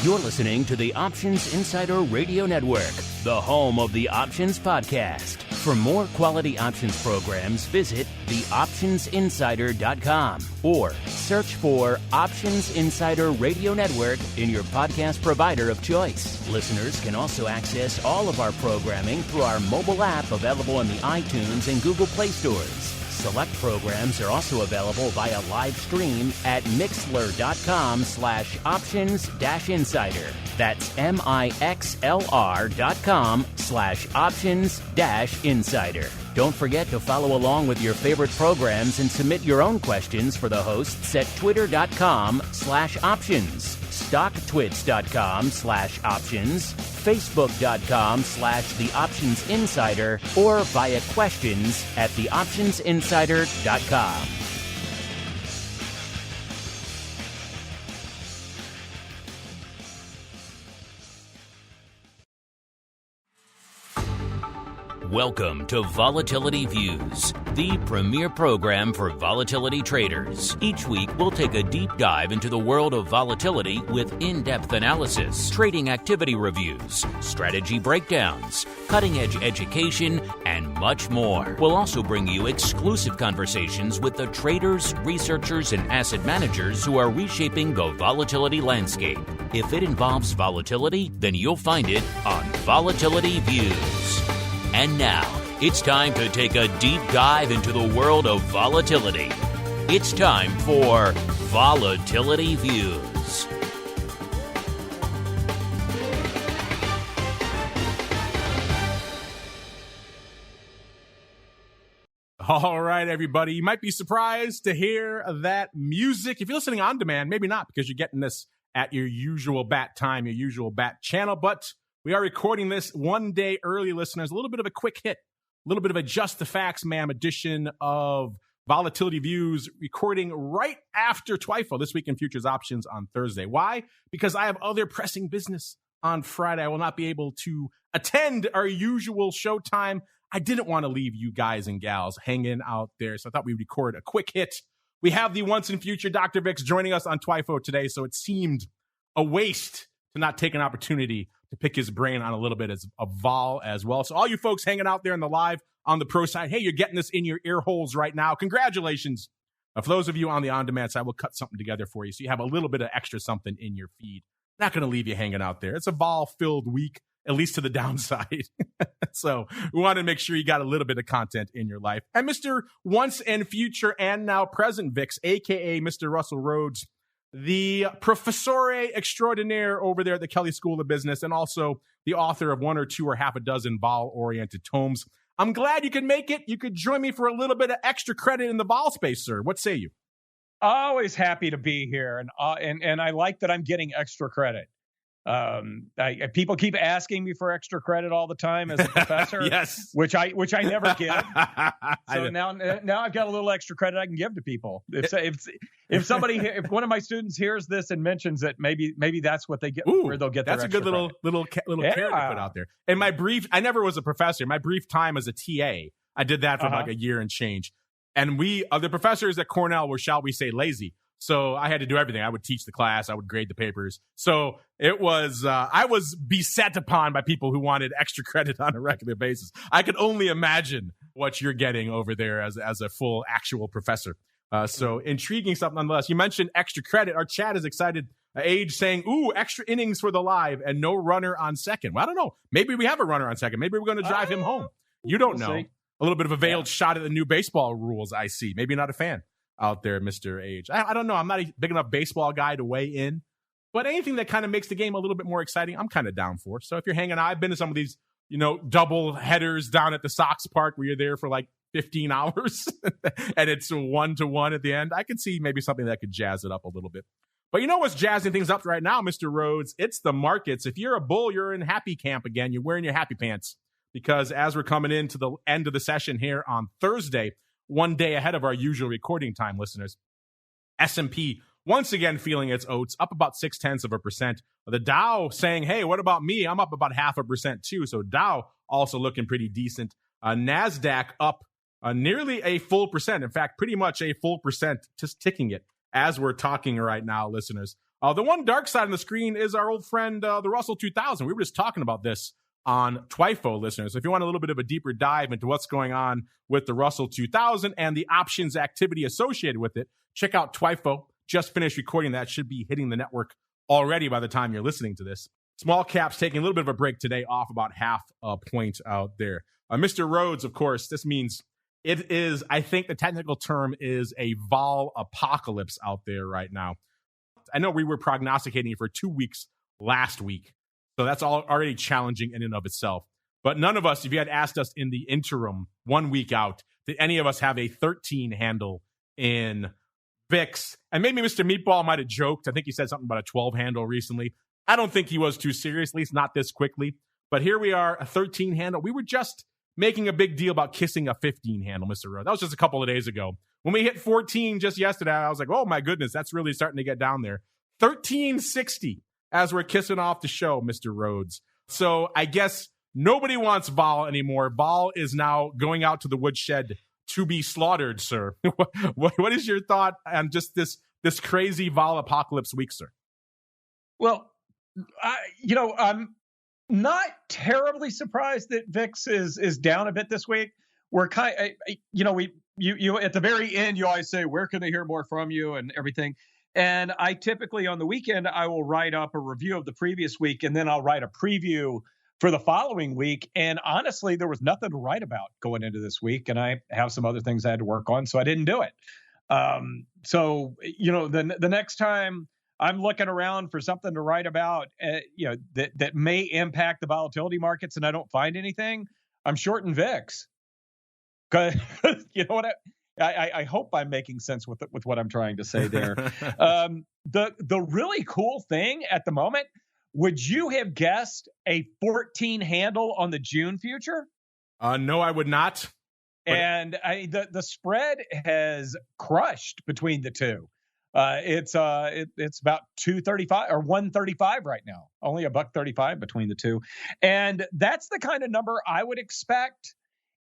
You're listening to the Options Insider Radio Network, the home of the Options Podcast. For more quality options programs, visit theoptionsinsider.com or search for Options Insider Radio Network in your podcast provider of choice. Listeners can also access all of our programming through our mobile app available in the iTunes and Google Play stores. Select programs are also available via live stream at mixlr.com/options-insider. That's mixlr.com/options-insider. Don't forget to follow along with your favorite programs and submit your own questions for the hosts at twitter.com/options, stocktwits.com/options, facebook.com/theoptionsinsider, or via questions at theoptionsinsider.com. Welcome to Volatility Views, the premier program for volatility traders. Each week, we'll take a deep dive into the world of volatility with in-depth analysis, trading activity reviews, strategy breakdowns, cutting-edge education, and much more. We'll also bring you exclusive conversations with the traders, researchers, and asset managers who are reshaping the volatility landscape. If it involves volatility, then you'll find it on Volatility Views. And now, it's time to take a deep dive into the world of volatility. It's time for Volatility Views. All right, everybody. You might be surprised to hear that music. If you're listening on demand, maybe not, because you're getting this at your usual bat time, your usual bat channel, but we are recording this one day early, listeners. A little bit of a quick hit, a little bit of a Just the Facts, ma'am, edition of Volatility Views, recording right after TWIFO, This Week in Futures Options, on Thursday. Why? Because I have other pressing business on Friday. I will not be able to attend our usual showtime. I didn't want to leave you guys and gals hanging out there, so I thought we'd record a quick hit. We have the once and future Dr. Vix joining us on TWIFO today, so it seemed a waste to not take an opportunity to pick his brain on a little bit of vol as well. So all you folks hanging out there in the live on the pro side, hey, you're getting this in your ear holes right now. Congratulations. For those of you on the on-demand side, we'll cut something together for you so you have a little bit of extra something in your feed. Not going to leave you hanging out there. It's a vol-filled week, at least to the downside. So we want to make sure you got a little bit of content in your life. And Mr. Once and Future and Now Present Vix, a.k.a. Mr. Russell Rhoads, the professore extraordinaire over there at the KELLEY School of Business, and also the author of one or two or half a dozen vol-oriented tomes. I'm glad you could make it. You could join me for a little bit of extra credit in the vol space, sir. What say you? Always happy to be here, and I like that I'm getting extra credit. People keep asking me for extra credit all the time as a professor, yes, which I never give. So now I've got a little extra credit I can give to people. If one of my students hears this and mentions it, maybe that's what they get. Where they'll get. That's a good little carrot to put out there. In my brief, I never was a professor. My brief time as a TA, I did that for like a year and change. And the professors at Cornell were, shall we say, lazy. So I had to do everything. I would teach the class. I would grade the papers. So it was, I was beset upon by people who wanted extra credit on a regular basis. I could only imagine what you're getting over there as a full actual professor. So intriguing stuff nonetheless. You mentioned extra credit. Our chat is excited. Age saying, ooh, extra innings for the live and no runner on second. Well, I don't know. Maybe we have a runner on second. Maybe we're going to drive him home. You don't know. See. A little bit of a veiled shot at the new baseball rules, I see. Maybe not a fan out there, Mr. Age. I don't know. I'm not a big enough baseball guy to weigh in. But anything that kind of makes the game a little bit more exciting, I'm kind of down for. So if you're hanging out, I've been to some of these, double headers down at the Sox Park where you're there for like 15 hours and it's 1-1 at the end. I could see maybe something that could jazz it up a little bit. But you know what's jazzing things up right now, Mr. Rhoads? It's the markets. If you're a bull, you're in happy camp again. You're wearing your happy pants. Because as we're coming into the end of the session here on Thursday, one day ahead of our usual recording time, listeners, S&P once again feeling its oats, up about 0.6%. The Dow saying, hey, what about me? I'm up about 0.5% too. So Dow also looking pretty decent. NASDAQ up nearly a full percent. In fact, pretty much a full percent, just ticking it as we're talking right now, listeners. The one dark side on the screen is our old friend, the Russell 2000. We were just talking about this on TWIFO, listeners. If you want a little bit of a deeper dive into what's going on with the Russell 2000 and the options activity associated with it, check out TWIFO. Just finished recording that. Should be hitting the network already by the time you're listening to this. Small caps taking a little bit of a break today, off about half a point out there. Mr. Rhoads, of course, this means it is, I think the technical term is a vol apocalypse out there right now. I know we were prognosticating it for 2 weeks last week, so that's already challenging in and of itself. But none of us, if you had asked us in the interim 1 week out, did any of us have a 13 handle in VIX? And maybe Mr. Meatball might have joked. I think he said something about a 12 handle recently. I don't think he was too serious, at least not this quickly. But here we are, a 13 handle. We were just making a big deal about kissing a 15 handle, Mr. Rhoads. That was just a couple of days ago. When we hit 14 just yesterday, I was like, oh my goodness, that's really starting to get down there. 1360 as we're kissing off the show, Mr. Rhoads. So I guess nobody wants vol anymore. Vol is now going out to the woodshed to be slaughtered, sir. What is your thought on just this crazy vol apocalypse week, sir? Well, I'm not terribly surprised that VIX is down a bit this week. We're you at the very end, you always say, where can they hear more from you and everything. And I typically on the weekend, I will write up a review of the previous week, and then I'll write a preview for the following week. And honestly, there was nothing to write about going into this week, and I have some other things I had to work on, so I didn't do it. So the next time I'm looking around for something to write about, that may impact the volatility markets, and I don't find anything, I'm shorting VIX. Because you know what? I hope I'm making sense with what I'm trying to say there. The really cool thing at the moment, would you have guessed a 14 handle on the June future? No, I would not. And the spread has crushed between the two. It's about 235 or 135 right now. Only $1.35 between the two, and that's the kind of number I would expect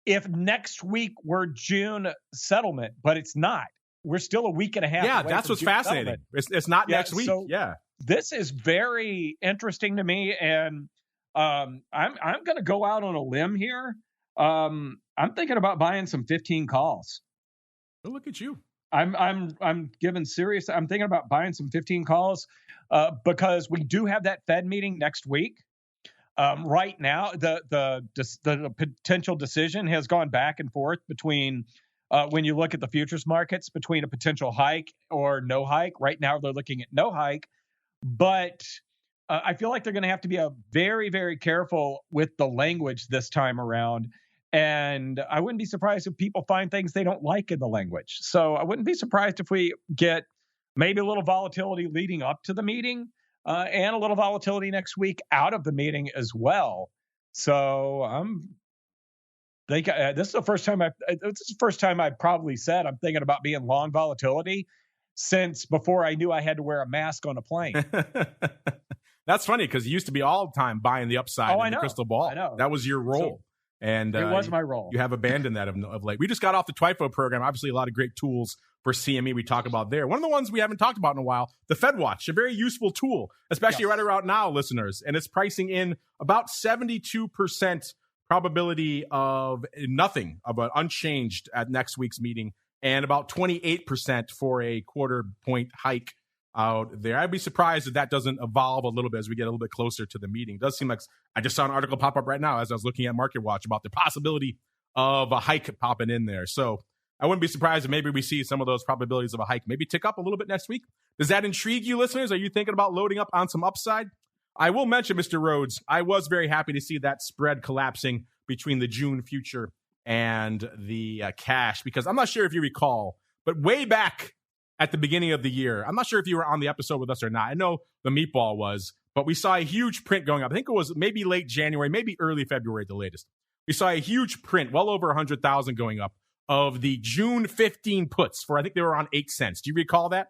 if next week were June settlement, but it's not. We're still a week and a half. Yeah, away that's from what's June fascinating. It's not next week. So yeah, this is very interesting to me, and I'm going to go out on a limb here. I'm thinking about buying some 15 calls. Oh, look at you. I'm giving serious. I'm thinking about buying some 15 calls because we do have that Fed meeting next week. Right now, the potential decision has gone back and forth between when you look at the futures markets between a potential hike or no hike. Right now, they're looking at no hike, but I feel like they're going to have to be very, very careful with the language this time around. And I wouldn't be surprised if people find things they don't like in the language. So I wouldn't be surprised if we get maybe a little volatility leading up to the meeting. And a little volatility next week out of the meeting as well. So this is the first time I've probably said I'm thinking about being long volatility since before I knew I had to wear a mask on a plane. That's funny because you used to be all the time buying the upside in the crystal ball. I know. That was your role. And it was my role. You have abandoned that of late. We just got off the TWIFO program. Obviously, a lot of great tools for CME we talk about there. One of the ones we haven't talked about in a while, the Fed Watch, a very useful tool, especially right around now, listeners. And it's pricing in about 72% probability of nothing, of an unchanged at next week's meeting, and about 28% for a quarter point hike out there. I'd be surprised if that doesn't evolve a little bit as we get a little bit closer to the meeting. It does seem like I just saw an article pop up right now as I was looking at Market Watch about the possibility of a hike popping in there. So I wouldn't be surprised if maybe we see some of those probabilities of a hike maybe tick up a little bit next week. Does that intrigue you, listeners? Are you thinking about loading up on some upside? I will mention, Mr. Rhoads, I was very happy to see that spread collapsing between the June future and the cash, because I'm not sure if you recall, but way back at the beginning of the year, I'm not sure if you were on the episode with us or not. I know the Meatball was, but we saw a huge print going up. I think it was maybe late January, maybe early February at the latest. We saw a huge print, well over 100,000 going up, of the June 15 puts for, I think they were on 8 cents. Do you recall that?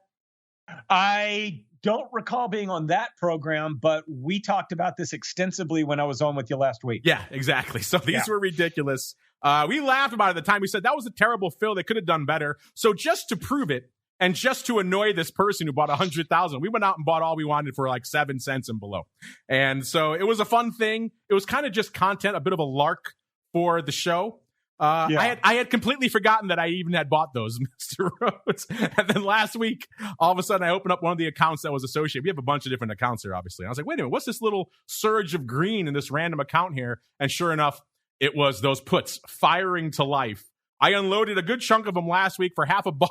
I don't recall being on that program, but we talked about this extensively when I was on with you last week. Yeah, exactly. So these were ridiculous. We laughed about it at the time. We said that was a terrible fill. They could have done better. So just to prove it, And just to annoy this person who bought 100,000, we went out and bought all we wanted for like 7 cents and below. And so it was a fun thing. It was kind of just content, a bit of a lark for the show. I had completely forgotten that I even had bought those, Mr. Rhoads. And then last week, all of a sudden, I opened up one of the accounts that was associated. We have a bunch of different accounts here, obviously. And I was like, wait a minute, what's this little surge of green in this random account here? And sure enough, it was those puts firing to life. I unloaded a good chunk of them last week for $5.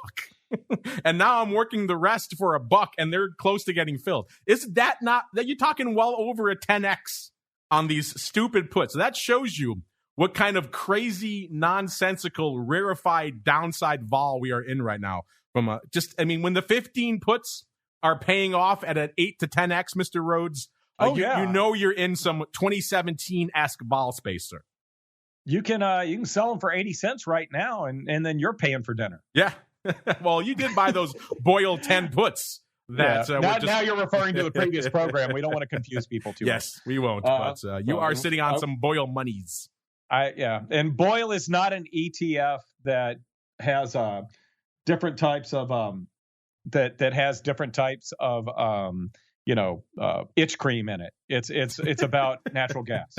And now I'm working the rest for $1, and they're close to getting filled. Is that not that you're talking well over a 10x on these stupid puts? So that shows you what kind of crazy, nonsensical, rarefied downside vol we are in right now. When the 15 puts are paying off at an 8 to 10x, Mr. Rhoads, you know you're in some 2017-esque vol space, sir. You can sell them for 80 cents right now, and then you're paying for dinner. Yeah. Well, you did buy those Boyle 10 puts. Now you're referring to the previous program. We don't want to confuse people too much. Yes, we won't. But you are sitting on some Boyle monies. And Boyle is not an ETF that has different types of that has different types of itch cream in it. It's about natural gas.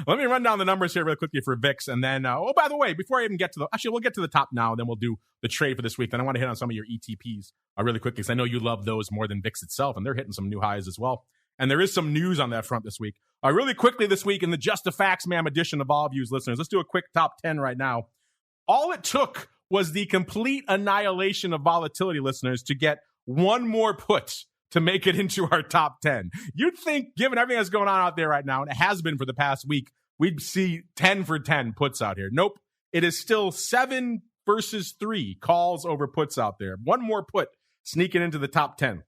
Let me run down the numbers here real quickly for VIX, and then by the way, before I even get to we'll get to the top now, and then we'll do the trade for this week. Then I want to hit on some of your ETPs really quickly, because I know you love those more than VIX itself, and they're hitting some new highs as well. And there is some news on that front this week. Really quickly this week in the Just a Facts, Ma'am edition of All Views listeners, let's do a quick top 10 right now. All it took was the complete annihilation of volatility listeners to get one more put to make it into our top 10. You'd think, given everything that's going on out there right now, and it has been for the past week, we'd see 10 for 10 puts out here. Nope. It is still 7 versus 3 calls over puts out there. One more put sneaking into the top 10.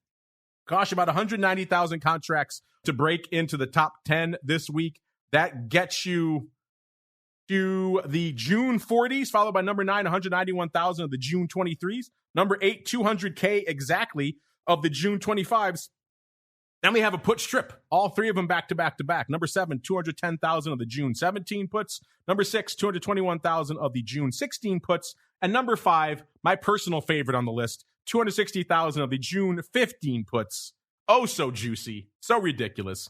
Gosh, about 190,000 contracts to break into the top 10 this week. That gets you to the June 40s, followed by number 9, 191,000 of the June 23s. Number 8, 200K exactly of the June 25s. Then we have a put strip, all 3 of them back to back to back. Number 7, 210,000 of the June 17 puts. Number 6, 221,000 of the June 16 puts. And number 5, my personal favorite on the list, 260,000 of the June 15 puts. Oh, so juicy. So ridiculous.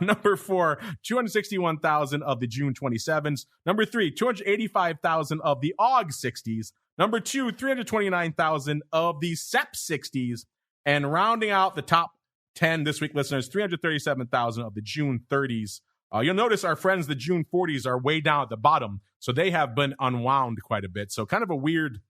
Number 4, 261,000 of the June 27s. Number 3, 285,000 of the AUG 60s. Number 2, 329,000 of the SEP 60s. And rounding out the top 10 this week, listeners, 337,000 of the June 30s. You'll notice our friends, the June 40s, are way down at the bottom. So they have been unwound quite a bit. So kind of a weird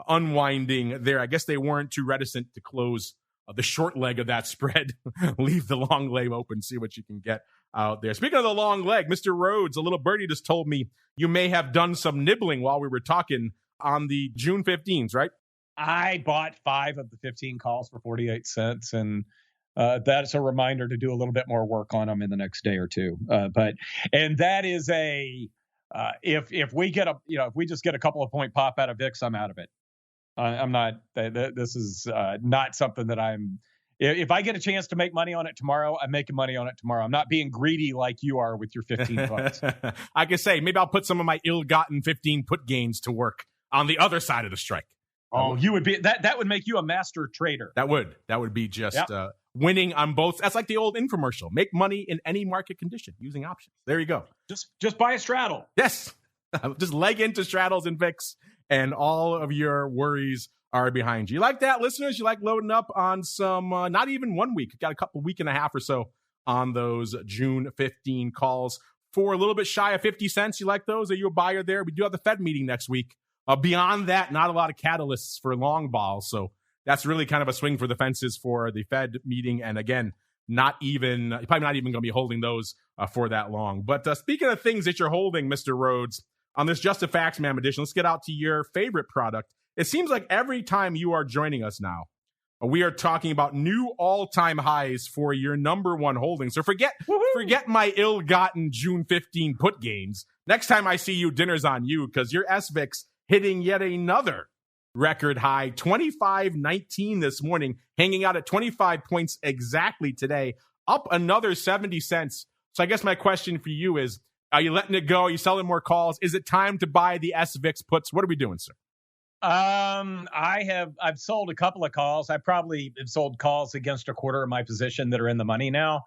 unwinding there. I guess they weren't too reticent to close the short leg of that spread. Leave the long leg open, see what you can get out there. Speaking of the long leg, Mr. Rhoads, a little birdie just told me you may have done some nibbling while we were talking on the June 15s, right? I bought 5 of the 15 calls for 48 cents, and that's a reminder to do a little bit more work on them in the next day or two. And that is if we get if we just get a couple of point pop out of VIX, I'm out of it. I'm not. This is not something that I'm. If I get a chance to make money on it tomorrow, I'm making money on it tomorrow. I'm not being greedy like you are with your 15 puts. I can say maybe I'll put some of my ill-gotten 15 put gains to work on the other side of the strike. Oh, you would be that would make you a master trader. That would be just winning on both. That's like the old infomercial. Make money in any market condition using options. There you go. Just buy a straddle. Yes. Just leg into straddles and VIX, and all of your worries are behind you. You like that, listeners? You like loading up on some, not even 1 week. Got a week and a half or so on those June 15 calls for a little bit shy of 50 cents. You like those? Are you a buyer there? We do have the Fed meeting next week. Beyond that, not a lot of catalysts for long balls. So that's really kind of a swing for the fences for the Fed meeting. And again, probably not even going to be holding those for that long. But speaking of things that you're holding, Mr. Rhoads, on this Just a Facts, Ma'am edition, let's get out to your favorite product. It seems like every time you are joining us now, we are talking about new all-time highs for your number one holding. So forget my ill-gotten June 15 put gains. Next time I see you, dinner's on you, because your SVIX hitting yet another record high, 25.19 this morning, hanging out at 25 points exactly today, up another 70 cents. So I guess my question for you is, are you letting it go? Are you selling more calls? Is it time to buy the SVIX puts? What are we doing, sir? I've sold a couple of calls. I probably have sold calls against a quarter of my position that are in the money now.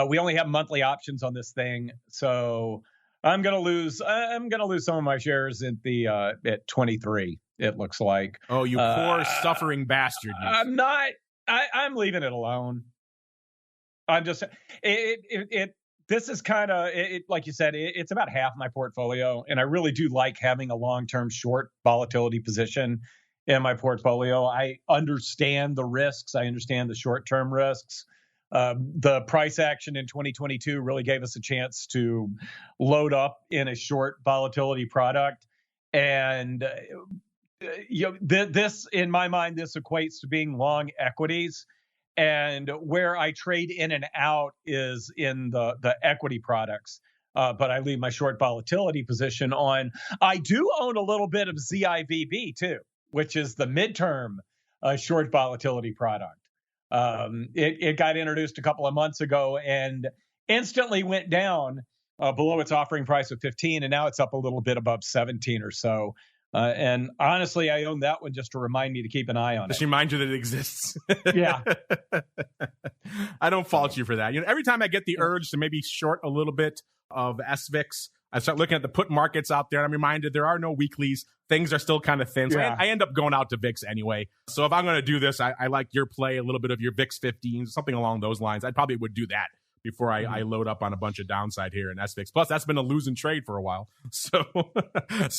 We only have monthly options on this thing, so I'm gonna lose some of my shares at 23. It looks like. Oh, you poor suffering bastard! I'm not. I'm leaving it alone. I'm just This is kind of like you said. It's about half my portfolio, and I really do like having a long-term short volatility position in my portfolio. I understand the risks. I understand the short-term risks. The price action in 2022 really gave us a chance to load up in a short volatility product, and this, in my mind, this equates to being long equities. And where I trade in and out is in the equity products. But I leave my short volatility position on. I do own a little bit of ZIVB too, which is the midterm short volatility product. It got introduced a couple of months ago and instantly went down below its offering price of 15, and now it's up a little bit above 17 or so. And honestly, I own that one just to remind me to keep an eye on it. Just remind you that it exists. Yeah. I don't fault you for that. Every time I get the urge to maybe short a little bit of SVIX, I start looking at the put markets out there, and I'm reminded there are no weeklies. Things are still kind of thin. So I end up going out to VIX anyway. So if I'm going to do this, I like your play, a little bit of your VIX 15s, something along those lines. I probably would do that before I load up on a bunch of downside here in SVIX. Plus, that's been a losing trade for a while. So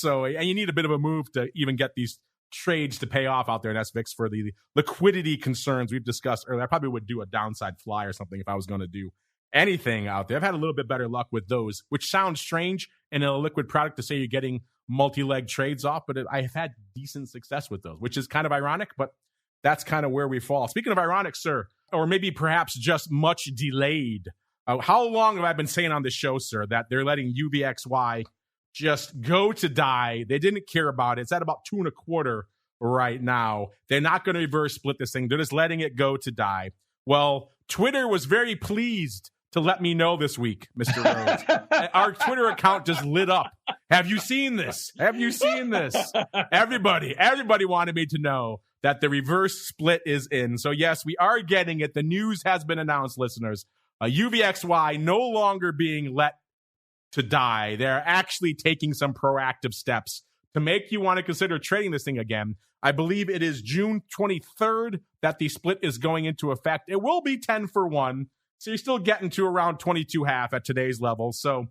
and you need a bit of a move to even get these trades to pay off out there in SVIX for the liquidity concerns we've discussed earlier. I probably would do a downside fly or something if I was going to do anything out there. I've had a little bit better luck with those, which sounds strange in a liquid product to say you're getting multi-leg trades off, but I have had decent success with those, which is kind of ironic, but that's kind of where we fall. Speaking of ironic, sir, or maybe perhaps just much delayed, how long have I been saying on this show, sir, that they're letting UVXY just go to die? They didn't care about it. It's at about 2.25 right now. They're not going to reverse split this thing. They're just letting it go to die. Well, Twitter was very pleased to let me know this week, Mr. Rhoads. Our Twitter account just lit up. Have you seen this? Have you seen this? Everybody wanted me to know that the reverse split is in. So yes, we are getting it. The news has been announced, listeners. UVXY no longer being let to die. They're actually taking some proactive steps to make you want to consider trading this thing again. I believe it is June 23rd that the split is going into effect. It will be 10-for-1. So you're still getting to around 22.5 at today's level. So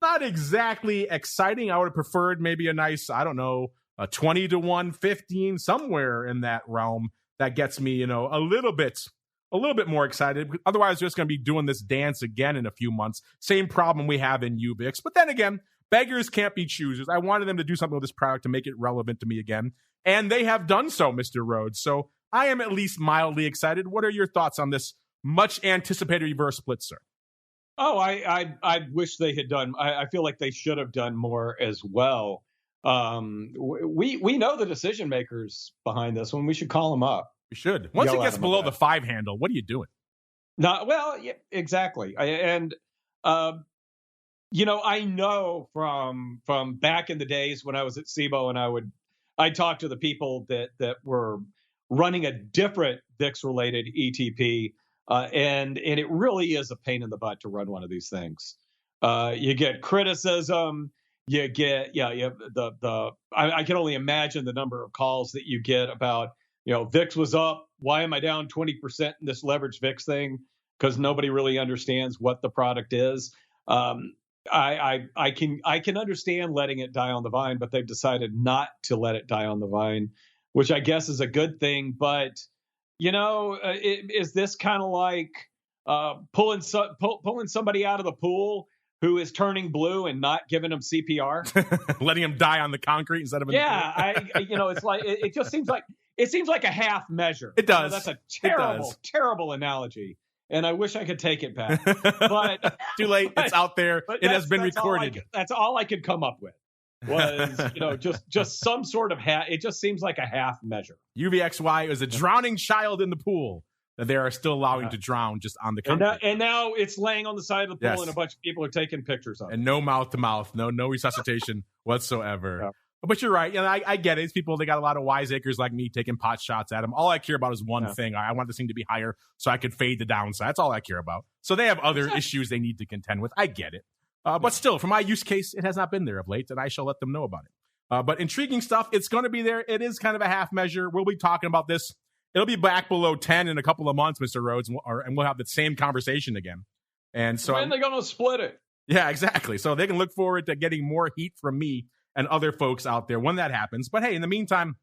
not exactly exciting. I would have preferred maybe a nice, I don't know, a 20-1, 15, somewhere in that realm. That gets me, a little bit more excited. Otherwise, we're just going to be doing this dance again in a few months. Same problem we have in UVIX. But then again, beggars can't be choosers. I wanted them to do something with this product to make it relevant to me again. And they have done so, Mr. Rhoads. So I am at least mildly excited. What are your thoughts on this much anticipated reverse split, sir? Oh, I wish they had done. I feel like they should have done more as well. We know the decision makers behind this one. We should call them up. We should. Once it gets below the 5 handle, what are you doing? Yeah, exactly. I know from back in the days when I was at SIBO and I'd talk to the people that were running a different VIX related ETP. And it really is a pain in the butt to run one of these things. You get criticism. You get, I can only imagine the number of calls that you get about, VIX was up. Why am I down 20% in this leveraged VIX thing? Because nobody really understands what the product is. I can understand letting it die on the vine, but they've decided not to let it die on the vine, which I guess is a good thing. But is this kind of like pulling somebody out of the pool who is turning blue and not giving them CPR, letting him die on the concrete instead of it's like it seems like a half measure. It does. That's a terrible analogy, and I wish I could take it back, but too late. It's out there. It has been recorded. That's all I could come up with. Was just some sort of it just seems like a half measure. UVXY is a drowning child in the pool that they are still allowing to drown just on the concrete. And now it's laying on the side of the pool, and a bunch of people are taking pictures of it. And no mouth to mouth, no resuscitation whatsoever. But you're right. I get it. It's people, they got a lot of wiseacres like me taking pot shots at them. All I care about is one thing. I want this thing to be higher so I could fade the downside. That's all I care about. So they have other issues they need to contend with. I get it. But still, for my use case, it has not been there of late, and I shall let them know about it. But intriguing stuff. It's going to be there. It is kind of a half measure. We'll be talking about this. It'll be back below 10 in a couple of months, Mr. Rhoads, and we'll have the same conversation again. And so when are they going to split it? Yeah, exactly. So they can look forward to getting more heat from me and other folks out there when that happens. But hey, in the meantime,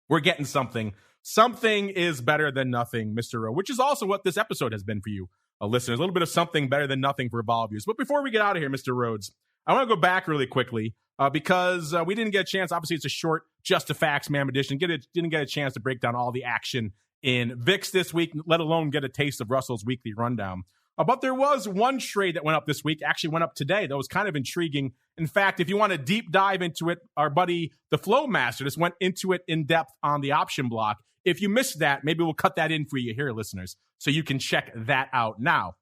we're getting something. Something is better than nothing, Mr. Rhoads, which is also what this episode has been for you, listeners. A little bit of something better than nothing for Vol Views. But before we get out of here, Mr. Rhoads, I want to go back really quickly because we didn't get a chance. Obviously, it's a short Just the Facts, ma'am, edition. Didn't get a chance to break down all the action in VIX this week, let alone get a taste of Russell's weekly rundown. But there was one trade that went up this week, actually went up today, that was kind of intriguing. In fact, if you want to deep dive into it, our buddy, the Flow Master, just went into it in depth on the option block. If you missed that, maybe we'll cut that in for you here, listeners, so you can check that out now.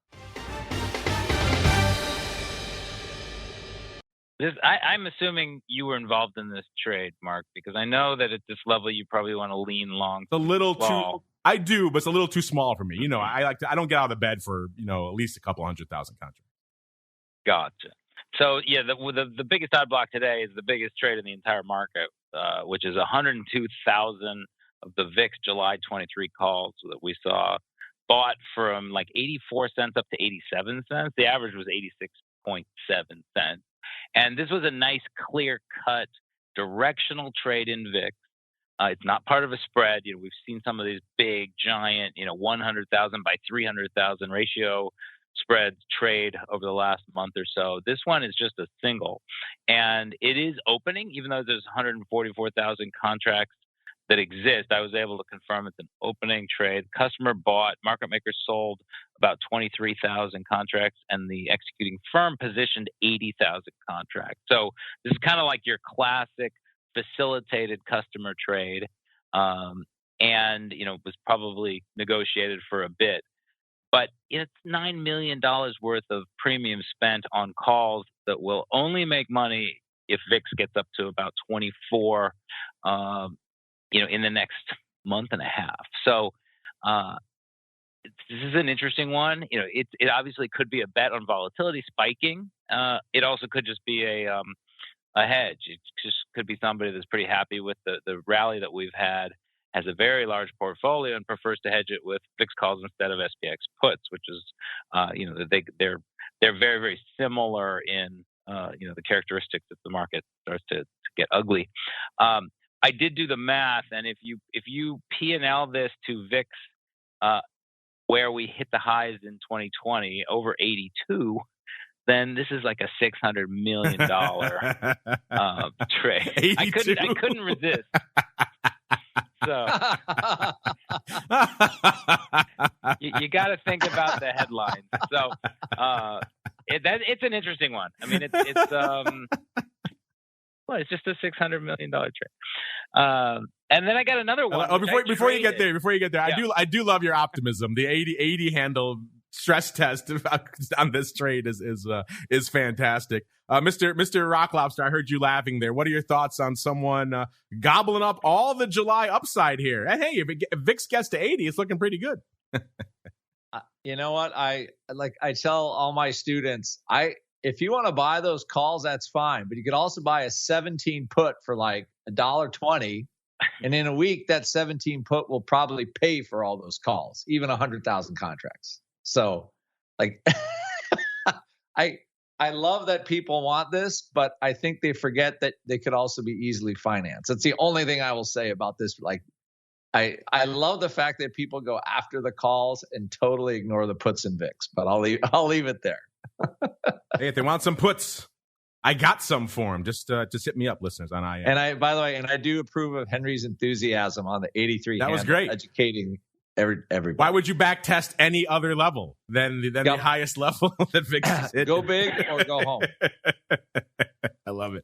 I'm assuming you were involved in this trade, Mark, because I know that at this level you probably want to lean long. It's a little too. I do, but it's a little too small for me. You know, I don't get out of the bed for, at least a couple 100,000 contracts. Gotcha. So yeah, the biggest odd block today is the biggest trade in the entire market, which is 102,000 of the VIX July 23 calls that we saw bought from like 84 cents up to 87 cents. The average was 86.7 cents. And this was a nice, clear-cut, directional trade in VIX. It's not part of a spread. We've seen some of these big, giant, 100,000 by 300,000 ratio spreads trade over the last month or so. This one is just a single. And it is opening, even though there's 144,000 contracts that exist. I was able to confirm it's an opening trade. Customer bought, market maker sold about 23,000 contracts, and the executing firm positioned 80,000 contracts. So this is kind of like your classic facilitated customer trade, and was probably negotiated for a bit. But it's $9 million worth of premium spent on calls that will only make money if VIX gets up to about 24, in the next month and a half. So this is an interesting one. It obviously could be a bet on volatility spiking. It also could just be a hedge. It just could be somebody that's pretty happy with the rally that we've had, has a very large portfolio, and prefers to hedge it with VIX calls instead of SPX puts, which is, they're very, very similar in, the characteristics that the market starts to get ugly. I did do the math, and if you P&L this to VIX, where we hit the highs in 2020 over 82, then this is like a $600 million trade. 82. I couldn't resist. So you got to think about the headlines. So it's an interesting one. I mean, it's just a $600 million trade. And then I got another one. Before you get there, yeah. I do love your optimism. The 80 handle stress test on this trade is fantastic. Mr. Rock Lobster, I heard you laughing there. What are your thoughts on someone gobbling up all the July upside here? And hey, if VIX gets to 80, it's looking pretty good. You know what? I tell all my students, if you want to buy those calls, that's fine. But you could also buy a 17 put for like $1.20. And in a week, that 17 put will probably pay for all those calls, even 100,000 contracts. So I love that people want this, but I think they forget that they could also be easily financed. That's the only thing I will say about this. I love the fact that people go after the calls and totally ignore the puts and VIX, but I'll leave it there. Hey, if they want some puts, I got some for them. Just hit me up, listeners, on IM. And by the way, I do approve of Henry's enthusiasm on the 83. That was great. Educating everybody. Why would you back test any other level than the highest level that VIX is hit? Go big or go home. I love it.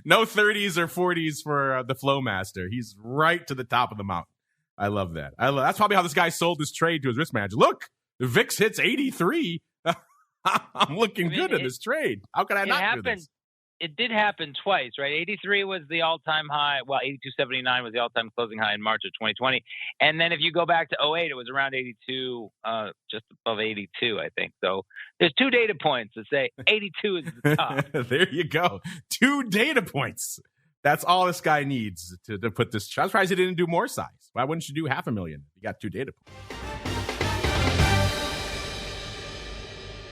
No 30s or 40s for the Flow Master. He's right to the top of the mountain. I love that. That's probably how this guy sold his trade to his risk manager. Look, the VIX hits 83. I'm looking good in this trade. How can I not do this? it did happen twice, right? 83 was the all-time high. Well, 82.79 was the all-time closing high in March of 2020. And then if you go back to 08, it was around 82, just above 82, I think. So there's 2 data points to say 82 is the top. There you go. 2 data points. That's all this guy needs to put this. I'm surprised he didn't do more size. Why wouldn't you do 500,000? You got 2 data points.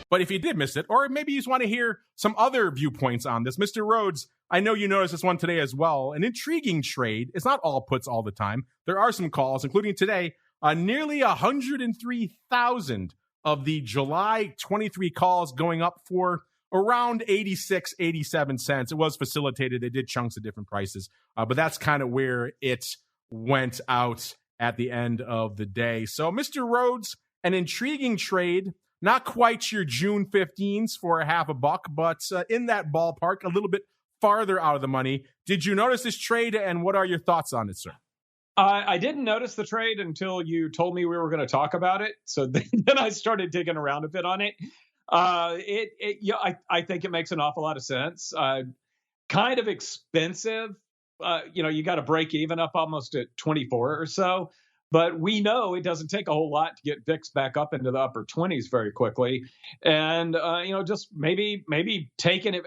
But if you did miss it, or maybe you just want to hear some other viewpoints on this, Mr. Rhoads, I know you noticed this one today as well. An intriguing trade. It's not all puts all the time. There are some calls, including today, nearly 103,000 of the July 23 calls going up for around 86, 87 cents. It was facilitated. They did chunks at different prices, but that's kind of where it went out at the end of the day. So, Mr. Rhoads, an intriguing trade. Not quite your June 15s for $0.50, but in that ballpark, a little bit farther out of the money. Did you notice this trade, and what are your thoughts on it, sir? I didn't notice the trade until you told me we were going to talk about it. So then I started digging around a bit on it. I think it makes an awful lot of sense. Kind of expensive. You got to break even up almost at 24 or so. But we know it doesn't take a whole lot to get VIX back up into the upper 20s very quickly. And, just maybe taking it.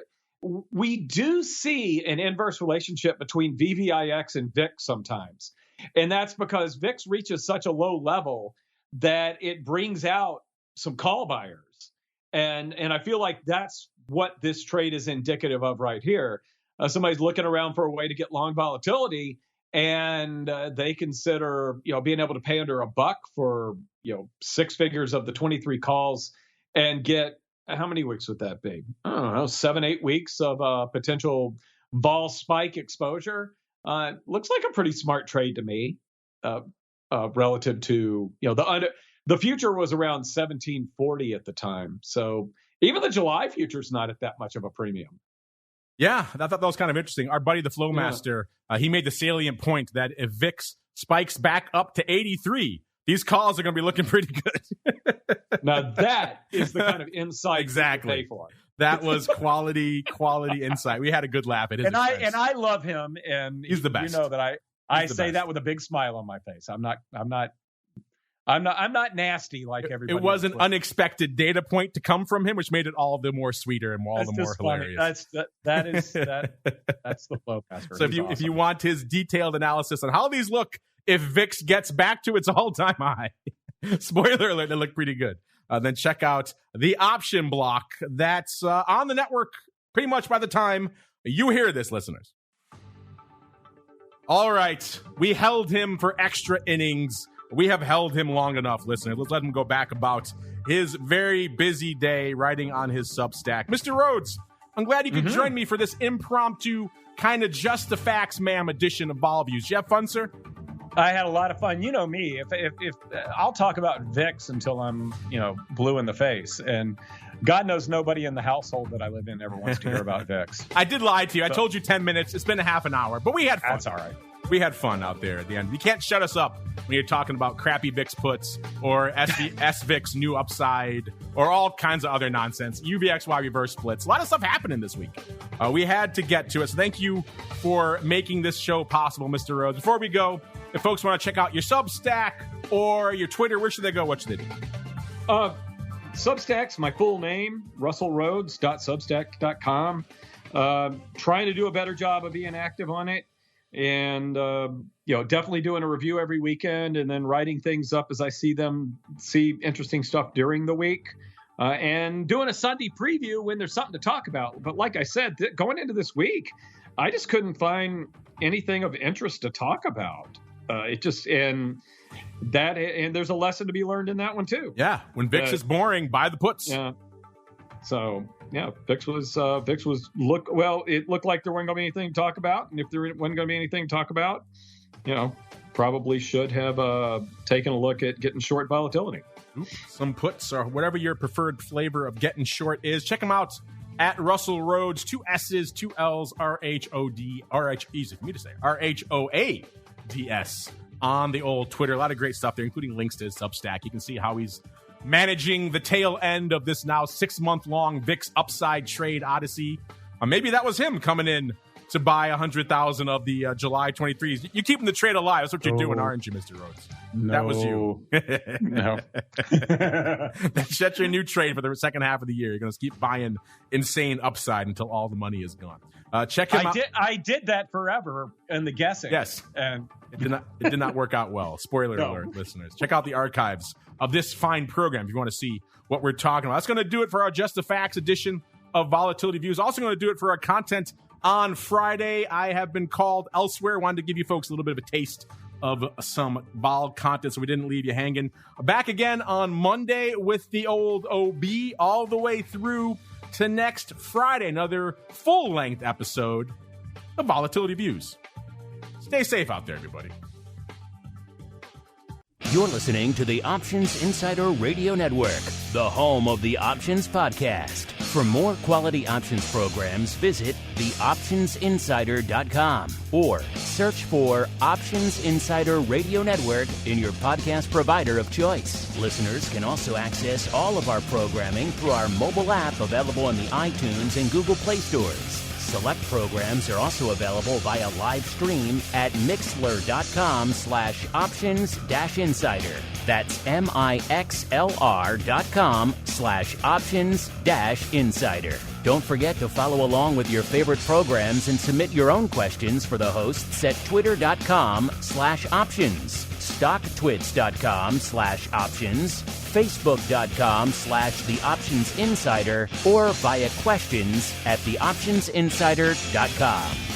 We do see an inverse relationship between VVIX and VIX sometimes. And that's because VIX reaches such a low level that it brings out some call buyers. And I feel like that's what this trade is indicative of right here. Somebody's looking around for a way to get long volatility. And they consider, being able to pay under $1 for, 6 figures of the 23 calls and get, how many weeks would that be? I don't know, 7-8 weeks of potential vol spike exposure. Looks like a pretty smart trade to me, relative to, the future was around 1740 at the time. So even the July future's not at that much of a premium. Yeah, I thought that was kind of interesting. Our buddy, the Flowmaster, he made the salient point that if VIX spikes back up to 83, these calls are going to be looking pretty good. Now that is the kind of insight exactly you pay for. That was quality insight. We had a good laugh at his expense. And I love him, and he's the best. You know that I say that with a big smile on my face. I'm not nasty like everybody. It was an unexpected data point to come from him, which made it all the more sweeter and all the more hilarious. That's the Flowmaster. So if you want his detailed analysis on how these look if VIX gets back to its all-time high, spoiler alert, they look pretty good. Then check out the option block that's on the network pretty much by the time you hear this, listeners. All right, we held him for extra innings. We have held him long enough, listeners. Let's let him go back about his very busy day writing on his Substack. Mr. Rhoads, I'm glad you could join me for this impromptu kind of just the facts, ma'am edition of Vol Views. Did you have fun, sir? I had a lot of fun. You know me. If I'll talk about VIX until I'm, blue in the face, and God knows nobody in the household that I live in ever wants to hear about VIX. I did lie to you. I told you 10 minutes. It's been a half an hour, but we had fun. That's all right. We had fun out there at the end. You can't shut us up when you're talking about crappy VIX puts or SVIX new upside or all kinds of other nonsense. UVXY reverse splits. A lot of stuff happening this week. We had to get to it. So thank you for making this show possible, Mr. Rhoads. Before we go, if folks want to check out your Substack or your Twitter, where should they go? What should they do? Substack's my full name, russellrhoads.substack.com. Trying to do a better job of being active on it. And, definitely doing a review every weekend and then writing things up as I see interesting stuff during the week, and doing a Sunday preview when there's something to talk about. But like I said, going into this week, I just couldn't find anything of interest to talk about. And there's a lesson to be learned in that one too. Yeah. When VIX is boring, buy the puts. Yeah. So yeah, VIX was it looked like there wasn't going to be anything to talk about, and if there wasn't going to be anything to talk about, probably should have taken a look at getting short volatility. Some puts or whatever your preferred flavor of getting short is. Check them out at Russell Rhoads, 2 S's, 2 L's, easy for me to say, RHOADS on the old Twitter. A lot of great stuff there, including links to his Substack. You can see how he's managing the tail end of this now 6-month-long VIX upside trade odyssey. Maybe that was him coming in to buy 100,000 of the July 23s. You're keeping the trade alive. That's what you're doing, aren't you, Mr. Rhoads? No. That was you. No. That's your new trade for the second half of the year. You're going to keep buying insane upside until all the money is gone. Check him out. I did that forever in the guessing. Yes. And it did not work out well. Spoiler alert, listeners. Check out the archives of this fine program if you want to see what we're talking about. That's going to do it for our Just the Facts edition of Volatility Views. Also going to do it for our content on Friday. I have been called elsewhere. Wanted to give you folks a little bit of a taste of some vol content so we didn't leave you hanging. Back again on Monday with the old OB all the way through to next Friday. Another full-length episode of Volatility Views. Stay safe out there, everybody. You're listening to the Options Insider Radio Network, the home of the Options Podcast. For more quality options programs, visit theoptionsinsider.com or search for Options Insider Radio Network in your podcast provider of choice. Listeners can also access all of our programming through our mobile app available in the iTunes and Google Play stores. Select programs are also available via live stream at mixlr.com/options-insider. That's mixlr.com/options-insider. Don't forget to follow along with your favorite programs and submit your own questions for the hosts at twitter.com/options, stocktwits.com/options, facebook.com/theoptionsinsider, or via questions@theoptionsinsider.com.